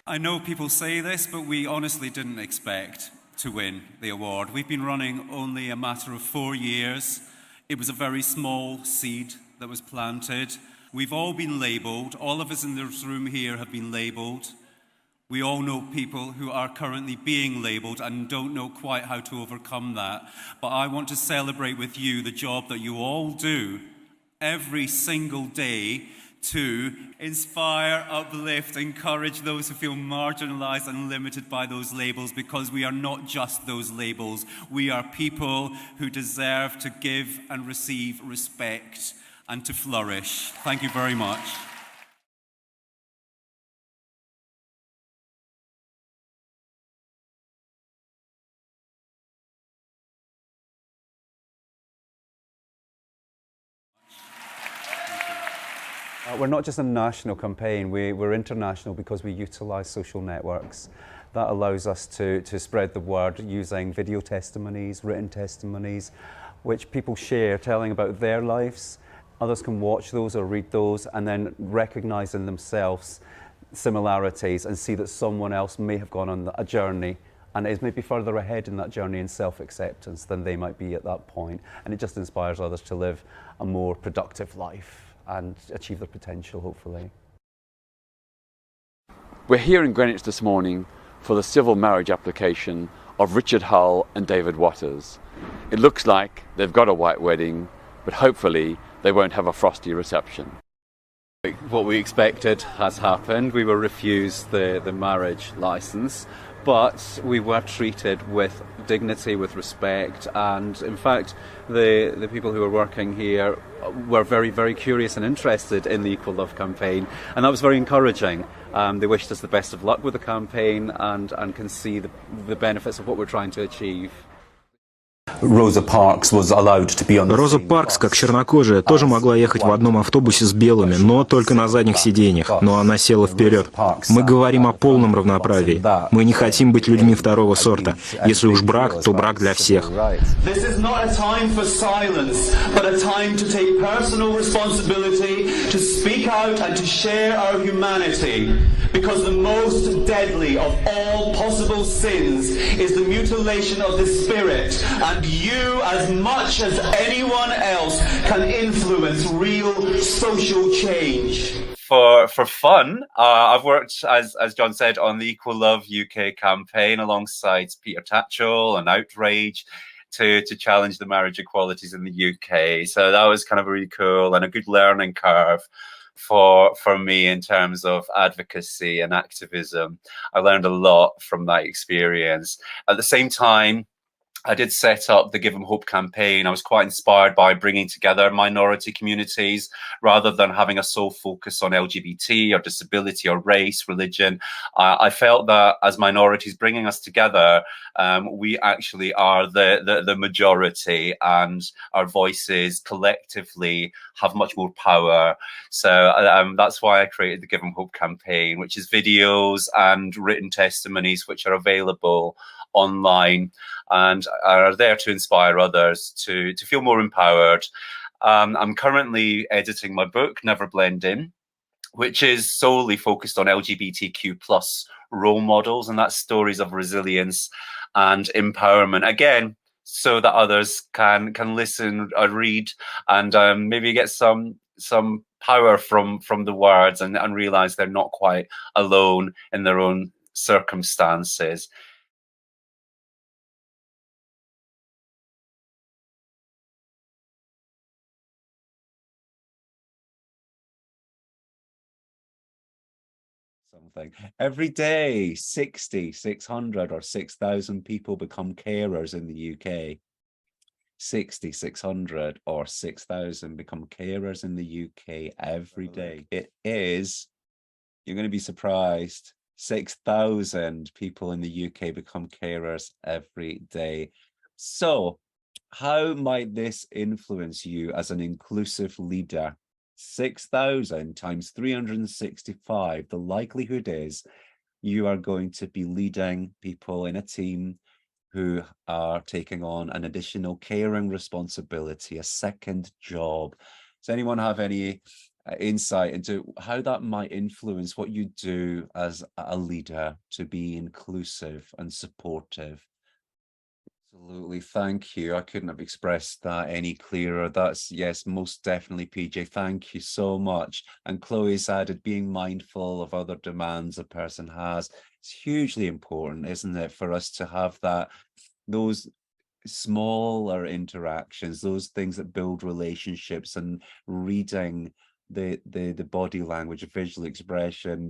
I know people say this, but we honestly didn't expect to win the award. We've been running only a matter of 4 years. It was a very small seed that was planted. We've all been labelled. All of us in this room here have been labelled. We all know people who are currently being labelled and don't know quite how to overcome that. But I want to celebrate with you the job that you all do every single day to inspire, uplift, encourage those who feel marginalised and limited by those labels, because we are not just those labels. We are people who deserve to give and receive respect and to flourish. Thank you very much. We're not just a national campaign, we're international because we utilise social networks. That allows us to spread the word using video testimonies, written testimonies, which people share, telling about their lives. Others can watch those or read those and then recognise in themselves similarities and see that someone else may have gone on a journey and is maybe further ahead in that journey in self-acceptance than they might be at that point. And it just inspires others to live a more productive life and achieve their potential, hopefully. We're here in Greenwich this morning for the civil marriage application of Richard Hull and David Waters. It looks like they've got a white wedding, but hopefully they won't have a frosty reception. What we expected has happened. We were refused the marriage licence, but we were treated with dignity, with respect, and in fact the people who were working here were very, very curious and interested in the Equal Love campaign, and that was very encouraging. They wished us the best of luck with the campaign and can see the benefits of what we're trying to achieve. Роза Паркс, как чернокожая, тоже могла ехать в одном автобусе с белыми, но только на задних сиденьях. Но она села вперед. Мы говорим о полном равноправии. Мы не хотим быть людьми второго сорта. Если уж брак, то брак для всех. This is not a time for silence, but a time to take personal responsibility, to speak out and to share our humanity. Because the most deadly of all possible sins is the mutilation of the spirit, and you, as much as anyone else, can influence real social change. For fun, I've worked, as John said, on the Equal Love UK campaign alongside Peter Tatchell and Outrage to challenge the marriage equalities in the UK. So that was kind of really cool and a good learning curve for me in terms of advocacy and activism. I learned a lot from that experience. At the same time, I did set up the Give 'em Hope campaign. I was quite inspired by bringing together minority communities rather than having a sole focus on LGBT or disability or race, religion. I felt that as minorities, bringing us together, we actually are the majority, and our voices collectively have much more power. So that's why I created the Give 'em Hope campaign, which is videos and written testimonies which are available online and are there to inspire others to feel more empowered. I'm currently editing my book, Never Blend In, which is solely focused on LGBTQ plus role models, and that's stories of resilience and empowerment. Again, so that others can listen or read and maybe get some power from the words and realize they're not quite alone in their own circumstances. Something. Every day, 60, 600 or 6,000 people become carers in the UK. 60, 600 or 6,000 become carers in the UK every day. It is, you're going to be surprised, 6,000 people in the UK become carers every day. So how might this influence you as an inclusive leader? 6,000 times 365, the likelihood is you are going to be leading people in a team who are taking on an additional caring responsibility, a second job. Does anyone have any insight into how that might influence what you do as a leader to be inclusive and supportive. Absolutely, thank you. I couldn't have expressed that any clearer. That's, yes, most definitely, PJ. Thank you so much. And Chloe's added, being mindful of other demands a person has. It's hugely important, isn't it, for us to have that, those smaller interactions, those things that build relationships, and reading the body language, visual expression,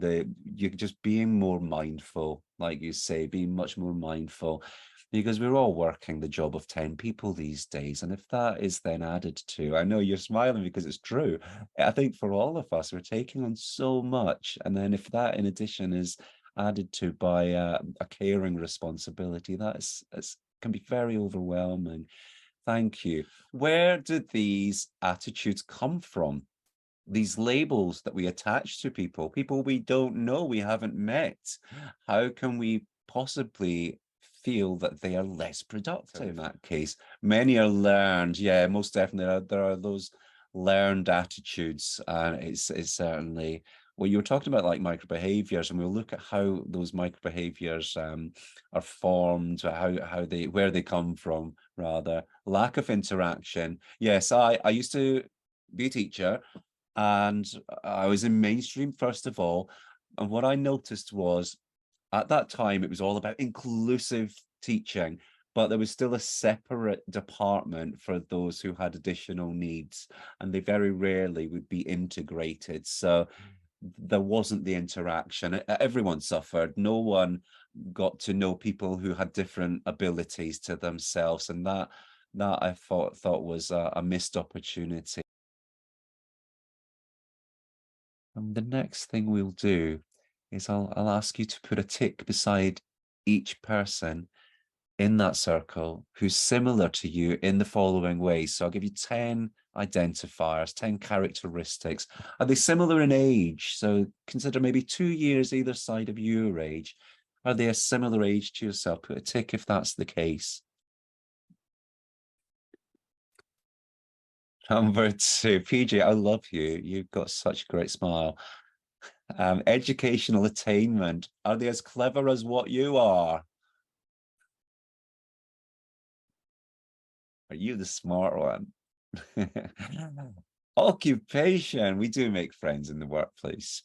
you're just being more mindful, like you say, being much more mindful, because we're all working the job of 10 people these days. And if that is then added to, I know you're smiling because it's true, I think for all of us, we're taking on so much. And then if that in addition is added to by a caring responsibility, that's can be very overwhelming. Thank you. Where did these attitudes come from? These labels that we attach to people we don't know, we haven't met. How can we possibly feel that they are less productive in that case? Many are learned. Yeah, most definitely. There are those learned attitudes, and it's certainly, well, you were talking about like micro behaviors, and we'll look at how those micro behaviors are formed, where they come from, rather. Lack of interaction. Yes, I used to be a teacher, and I was in mainstream first of all. And what I noticed was, at that time, it was all about inclusive teaching, but there was still a separate department for those who had additional needs, and they very rarely would be integrated. So there wasn't the interaction. Everyone suffered. No one got to know people who had different abilities to themselves, and that I thought was a missed opportunity. And the next thing we'll do is I'll ask you to put a tick beside each person in that circle who's similar to you in the following ways. So I'll give you 10 identifiers, 10 characteristics. Are they similar in age? So consider maybe 2 years either side of your age. Are they a similar age to yourself? Put a tick if that's the case. Number 2, PJ, I love you. You've got such a great smile. Educational attainment. Are they as clever as what you are? Are you the smart one? Occupation. We do make friends in the workplace,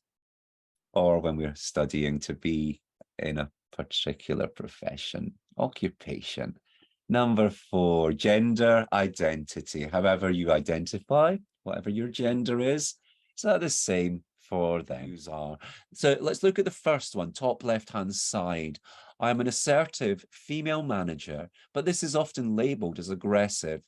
or when we're studying to be in a particular profession. Occupation. Number 4, gender identity. However you identify, whatever your gender is that the same for them? So let's look at the first one, top left-hand side. I'm an assertive female manager, but this is often labeled as aggressive,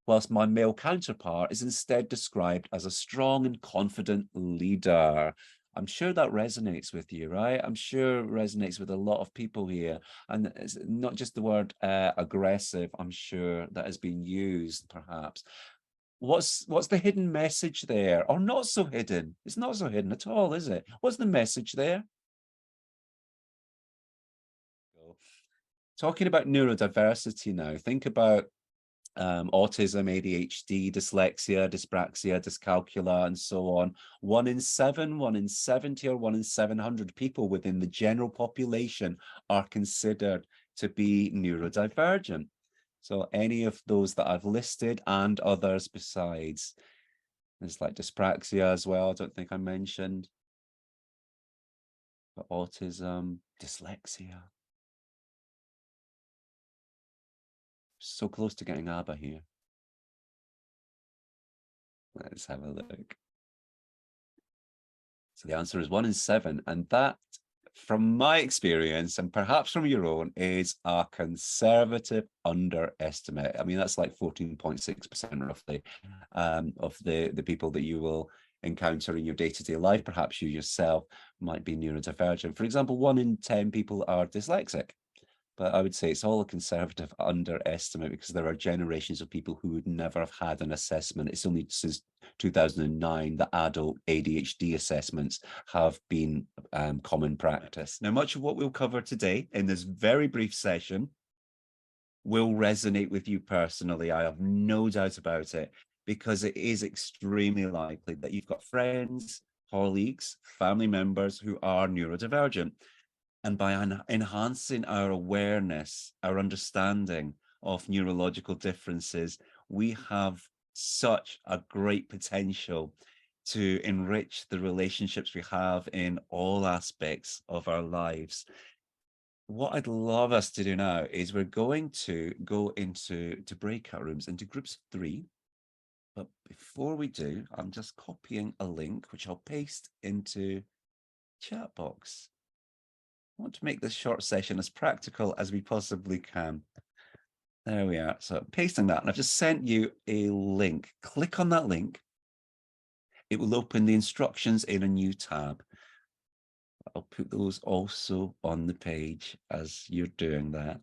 whilst my male counterpart is instead described as a strong and confident leader. I'm sure that resonates with you, right? I'm sure it resonates with a lot of people here. And it's not just the word aggressive, I'm sure that has been used perhaps. What's the hidden message there? Or not so hidden? It's not so hidden at all, is it? What's the message there? Talking about neurodiversity now, think about autism, ADHD, dyslexia, dyspraxia, dyscalculia, and so on. 1 in 7, 1 in 70, or 1 in 700 people within the general population are considered to be neurodivergent. So any of those that I've listed and others besides. There's like dyspraxia as well, I don't think I mentioned. But autism, dyslexia. So close to getting ABBA here. Let's have a look. So the answer is 1 in 7, and that, from my experience, and perhaps from your own, is a conservative underestimate. I mean, that's like 14.6% roughly of the people that you will encounter in your day-to-day life. Perhaps you yourself might be neurodivergent. For example, 1 in 10 people are dyslexic. But I would say it's all a conservative underestimate, because there are generations of people who would never have had an assessment. It's only since 2009 that adult ADHD assessments have been common practice. Now, much of what we'll cover today in this very brief session will resonate with you personally. I have no doubt about it. because it is extremely likely that you've got friends, colleagues, family members who are neurodivergent. And by enhancing our awareness, our understanding of neurological differences, we have such a great potential to enrich the relationships we have in all aspects of our lives. What I'd love us to do now is we're going to go into breakout rooms, into groups of 3. But before we do, I'm just copying a link, which I'll paste into chat box. I want to make this short session as practical as we possibly can. There we are. So pasting that, and I've just sent you a link. Click on that link. It will open the instructions in a new tab. I'll put those also on the page as you're doing that.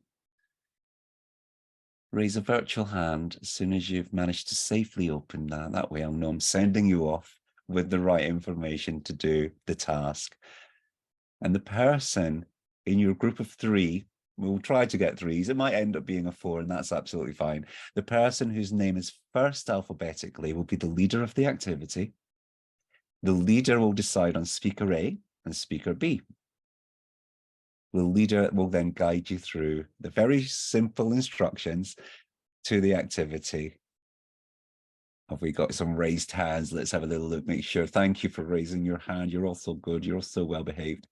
Raise a virtual hand as soon as you've managed to safely open that. That way I'll know I'm sending you off with the right information to do the task. And the person in your group of 3, we'll try to get 3s. It might end up being a 4, and that's absolutely fine. The person whose name is first alphabetically will be the leader of the activity. The leader will decide on speaker A and speaker B. The leader will then guide you through the very simple instructions to the activity. Have we got some raised hands? Let's have a little look, make sure. Thank you for raising your hand. You're all so good. You're all so well behaved.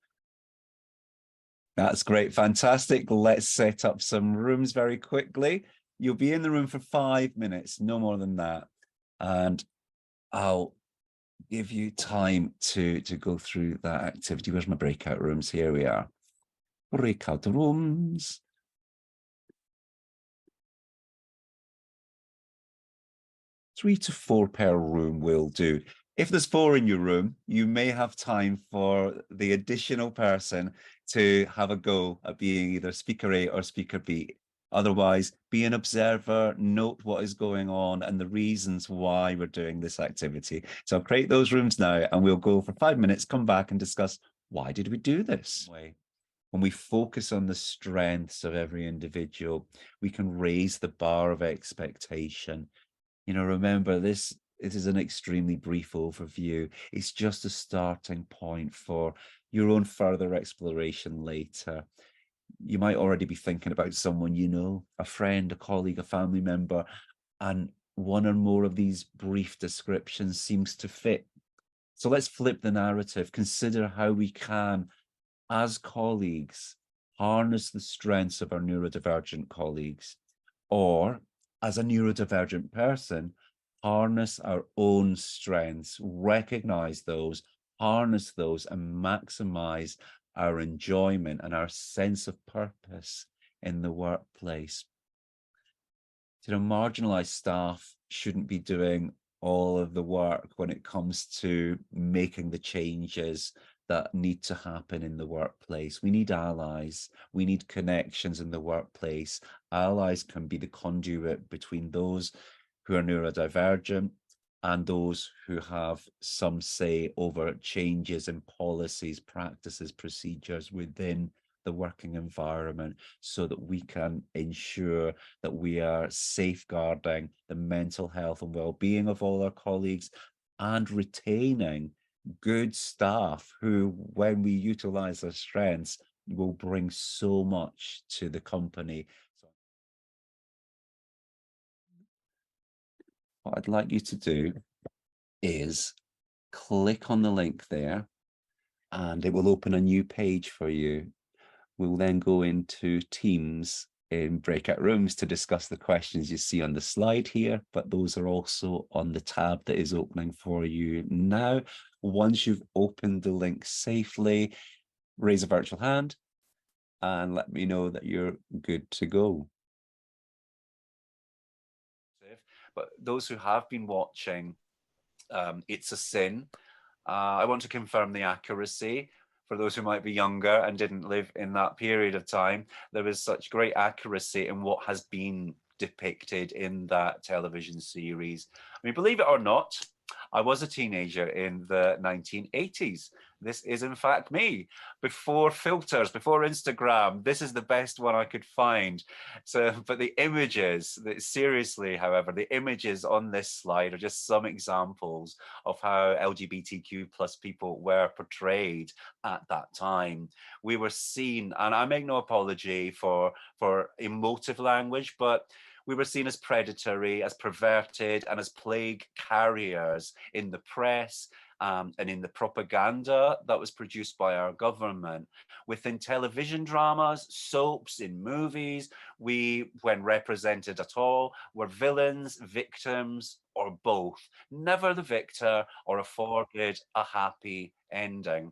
That's great. Fantastic. Let's set up some rooms very quickly. You'll be in the room for 5 minutes, no more than that. And I'll give you time to go through that activity. Where's my breakout rooms? Here we are. Breakout rooms. Three to 4 per room will do. If there's 4 in your room, you may have time for the additional person to have a go at being either speaker A or speaker B. Otherwise, be an observer, note what is going on and the reasons why we're doing this activity. So I'll create those rooms now and we'll go for 5 minutes, come back and discuss why did we do this? When we focus on the strengths of every individual, we can raise the bar of expectation. You know, remember this is an extremely brief overview. It's just a starting point for your own further exploration later. You might already be thinking about someone you know, a friend, a colleague, a family member, and one or more of these brief descriptions seems to fit. So let's flip the narrative. Consider how we can, as colleagues, harness the strengths of our neurodivergent colleagues, or as a neurodivergent person, harness our own strengths, recognize those, harness those, and maximize our enjoyment and our sense of purpose in the workplace. You know, marginalized staff shouldn't be doing all of the work when it comes to making the changes that need to happen in the workplace. We need allies. We need connections in the workplace. Allies can be the conduit between those who are neurodivergent and those who have some say over changes in policies, practices, procedures within the working environment, so that we can ensure that we are safeguarding the mental health and well-being of all our colleagues and retaining good staff who, when we utilize their strengths, will bring so much to the company. What I'd like you to do is click on the link there and it will open a new page for you. We'll then go into Teams in breakout rooms to discuss the questions you see on the slide here, but those are also on the tab that is opening for you now. Once you've opened the link safely, raise a virtual hand and let me know that you're good to go. But those who have been watching It's a Sin, I want to confirm the accuracy. For those who might be younger and didn't live in that period of time, there was such great accuracy in what has been depicted in that television series. I mean, believe it or not, I was a teenager in the 1980s. This is in fact me. Before filters, before Instagram, this is the best one I could find. So, but the images, seriously, however, the images on this slide are just some examples of how LGBTQ plus people were portrayed at that time. We were seen, and I make no apology for emotive language, but we were seen as predatory, as perverted, and as plague carriers in the press and in the propaganda that was produced by our government. Within television dramas, soaps, in movies, we, when represented at all, were villains, victims, or both. Never the victor or afforded a happy ending.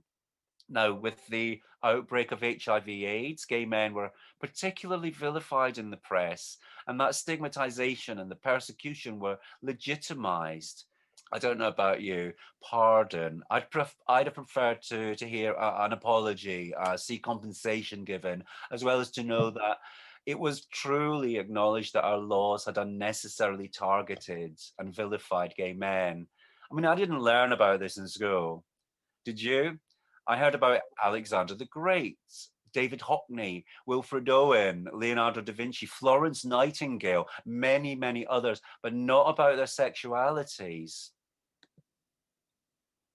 Now, with the outbreak of HIV/AIDS, gay men were particularly vilified in the press, and that stigmatization and the persecution were legitimized. I don't know about you, pardon. I'd have preferred to hear an apology, see compensation given, as well as to know that it was truly acknowledged that our laws had unnecessarily targeted and vilified gay men. I mean, I didn't learn about this in school. Did you? I heard about Alexander the Great, David Hockney, Wilfred Owen, Leonardo da Vinci, Florence Nightingale, many, many others, but not about their sexualities.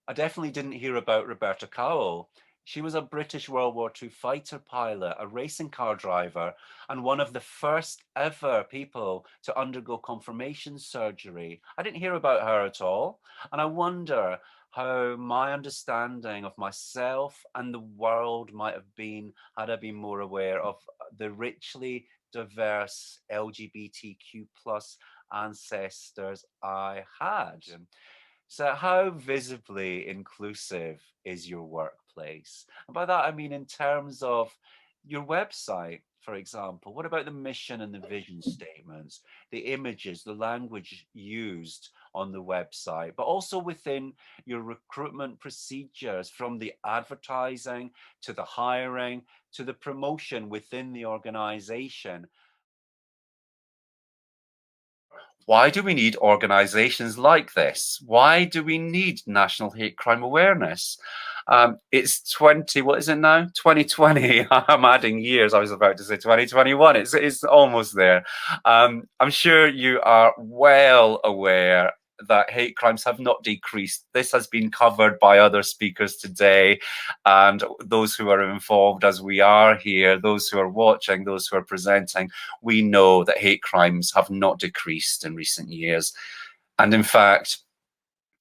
I definitely didn't hear about Roberta Cowell. She was a British World War II fighter pilot, a racing car driver, and one of the first ever people to undergo confirmation surgery. I didn't hear about her at all. And I wonder how my understanding of myself and the world might have been had I been more aware of the richly diverse LGBTQ plus ancestors I had. So how visibly inclusive is your workplace? And by that, I mean in terms of your website, for example. What about the mission and the vision statements, the images, the language used on the website, but also within your recruitment procedures, from the advertising to the hiring to the promotion within the organization? Why do we need organizations like this? Why do we need national hate crime awareness? It's what is it now? 2020. I'm adding years. I was about to say 2021. It's almost there. I'm sure you are well aware that hate crimes have not decreased. This has been covered by other speakers today, and those who are involved as we are here, those who are watching, those who are presenting, we know that hate crimes have not decreased in recent years. And in fact,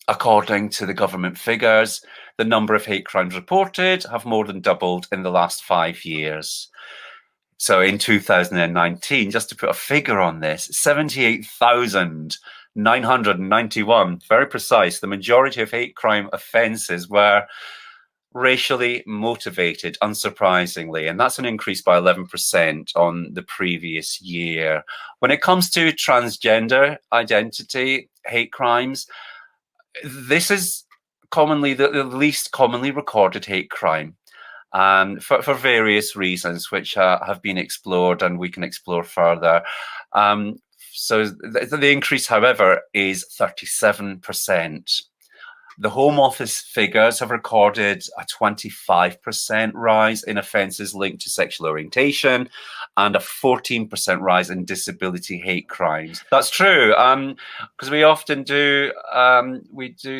according to the government figures, the number of hate crimes reported have more than doubled in the last 5 years. So in 2019, just to put a figure on this, 78,991, very precise, the majority of hate crime offences were racially motivated, unsurprisingly, and that's an increase by 11% on the previous year. When it comes to transgender identity hate crimes, this is commonly the least commonly recorded hate crime, and for various reasons which have been explored and we can explore further. So the increase, however, is 37%. The Home Office figures have recorded a 25% rise in offences linked to sexual orientation and a 14% rise in disability hate crimes. That's true, because we often do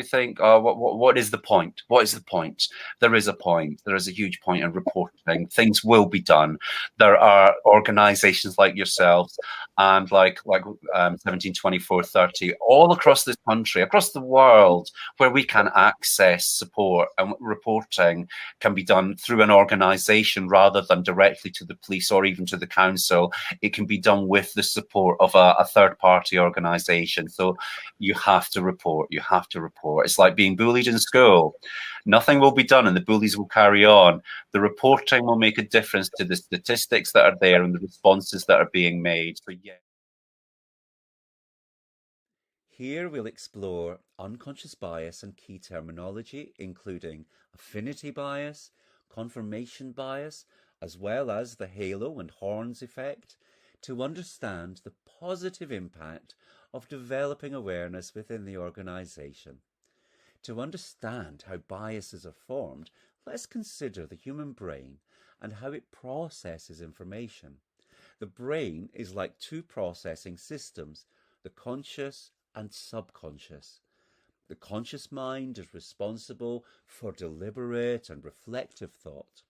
think, oh, what is the point? What is the point? There is a point. There is a huge point in reporting. Things will be done. There are organisations like yourselves and like 172430 all across this country, across the world, where we can access support, and reporting can be done through an organisation rather than directly to the police or even to the council. It can be done with the support of a third-party organisation. So you have to report. You have to report. It's like being bullied in school. Nothing will be done and the bullies will carry on. The reporting will make a difference to the statistics that are there and the responses that are being made. So yeah. Here we'll explore unconscious bias and key terminology, including affinity bias, confirmation bias, as well as the halo and horns effect, to understand the positive impact of developing awareness within the organisation. To understand how biases are formed, let's consider the human brain and how it processes information. The brain is like two processing systems, the conscious and subconscious. The conscious mind is responsible for deliberate and reflective thought,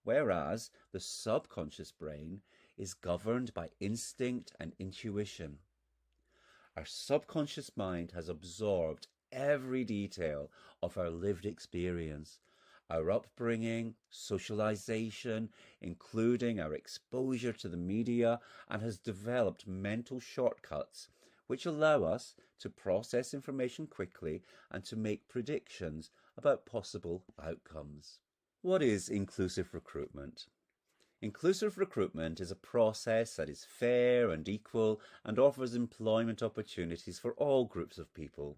whereas the subconscious brain is governed by instinct and intuition. Our subconscious mind has absorbed every detail of our lived experience, our upbringing, socialization, including our exposure to the media, and has developed mental shortcuts which allow us to process information quickly and to make predictions about possible outcomes. What is inclusive recruitment? Inclusive recruitment is a process that is fair and equal and offers employment opportunities for all groups of people.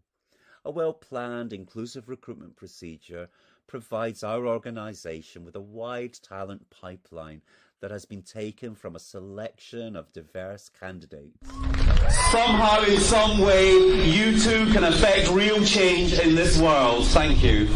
A well-planned inclusive recruitment procedure provides our organisation with a wide talent pipeline that has been taken from a selection of diverse candidates. Somehow, in some way, you too can affect real change in this world. Thank you.